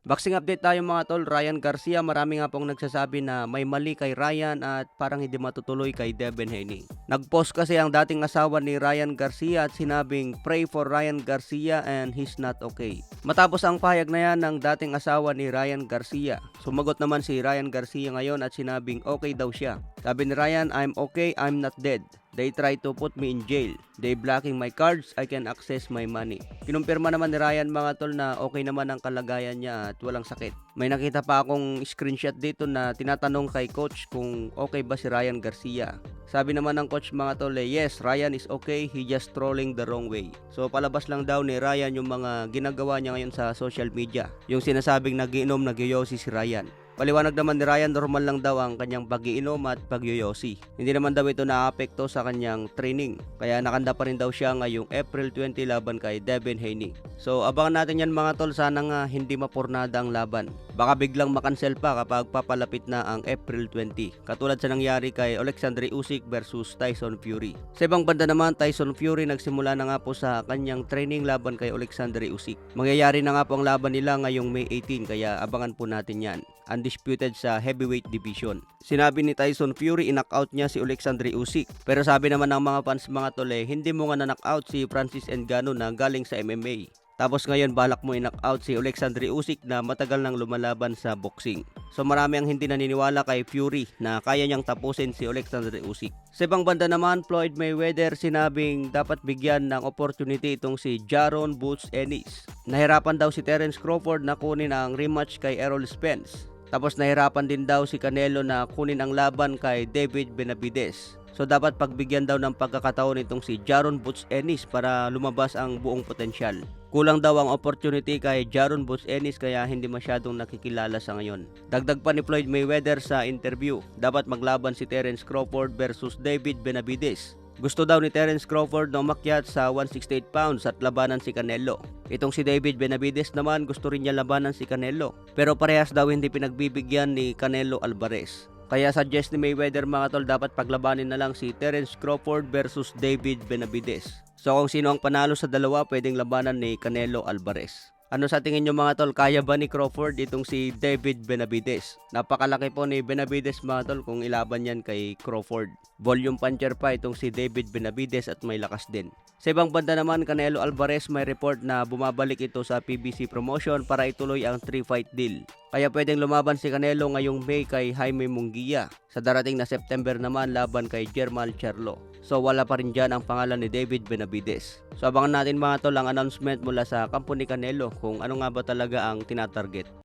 Boxing update tayo mga tol, Ryan Garcia, marami nga pong nagsasabi na may mali kay Ryan at parang hindi matutuloy kay Devin Haney. Nag-post kasi ang dating asawa ni Ryan Garcia at sinabing pray for Ryan Garcia and he's not okay. Matapos ang pahayag na yan ng dating asawa ni Ryan Garcia, sumagot naman si Ryan Garcia ngayon at sinabing okay daw siya. Sabi ni Ryan, I'm okay, I'm not dead. They try to put me in jail. They blocking my cards, I can access my money. Kinumpirma naman ni Ryan mga tol na okay naman ang kalagayan niya at walang sakit. May nakita pa akong screenshot dito na tinatanong kay coach kung okay ba si Ryan Garcia. Sabi naman ng coach mga tol, yes, Ryan is okay, he just trolling the wrong way. So palabas lang daw ni Ryan yung mga ginagawa niya ngayon sa social media. Yung sinasabing nagiinom, nagyoyosi si Ryan. Paliwanag naman ni Ryan, normal lang daw ang kanyang pag-iinom at pagyoyosi. Hindi naman daw ito naapekto sa kanyang training. Kaya nakanda pa rin daw siya ngayong April 20 laban kay Devin Haney. So abangan natin yan mga tol, sana nga hindi mapurnada ang laban. Baka biglang makancel pa kapag papalapit na ang April 20. Katulad sa nangyari kay Alexander Usyk versus Tyson Fury. Sa ibang banda naman, Tyson Fury nagsimula na nga po sa kanyang training laban kay Alexander Usyk. Mangyayari na nga po ang laban nila ngayong May 18 kaya abangan po natin yan. Undisputed sa heavyweight division. Sinabi ni Tyson Fury i-knockout niya si Alexander Usyk. Pero sabi naman ng mga fans mga tole, hindi mo nga na-knockout si Francis Ngannou na galing sa MMA. Tapos ngayon balak mo i-knockout si Alexander Usyk na matagal nang lumalaban sa boxing. So marami ang hindi naniniwala kay Fury na kaya niyang tapusin si Alexander Usyk. Sa ibang banda naman, Floyd Mayweather sinabing dapat bigyan ng opportunity itong si Jaron Boots Ennis. Nahirapan daw si Terence Crawford na kunin ang rematch kay Errol Spence. Tapos nahirapan din daw si Canelo na kunin ang laban kay David Benavidez. So dapat pagbigyan daw ng pagkakataon itong si Jaron Boots Ennis para lumabas ang buong potensyal. Kulang daw ang opportunity kay Jaron Boots Ennis kaya hindi masyadong nakikilala sa ngayon. Dagdag pa ni Floyd Mayweather sa interview, dapat maglaban si Terence Crawford versus David Benavidez. Gusto daw ni Terence Crawford na umakyat sa 168 pounds at labanan si Canelo. Itong si David Benavidez naman gusto rin niya labanan si Canelo. Pero parehas daw hindi pinagbibigyan ni Canelo Alvarez. Kaya suggest ni Mayweather mga tol, dapat paglabanin na lang si Terence Crawford versus David Benavidez. So kung sino ang panalo sa dalawa, pwedeng labanan ni Canelo Alvarez. Ano sa tingin nyo mga tol, kaya ba ni Crawford itong si David Benavidez? Napakalaki po ni Benavidez mga tol kung ilaban yan kay Crawford. Volume puncher pa itong si David Benavidez at may lakas din. Sa ibang banda naman, Canelo Alvarez may report na bumabalik ito sa PBC promotion para ituloy ang 3-fight deal. Kaya pwedeng lumaban si Canelo ngayong May kay Jaime Munguia. Sa darating na September naman, laban kay Jermall Charlo. So wala pa rin dyan ang pangalan ni David Benavidez. So abangan natin mga tol ang announcement mula sa kampo ni Canelo kung ano nga ba talaga ang tinatarget.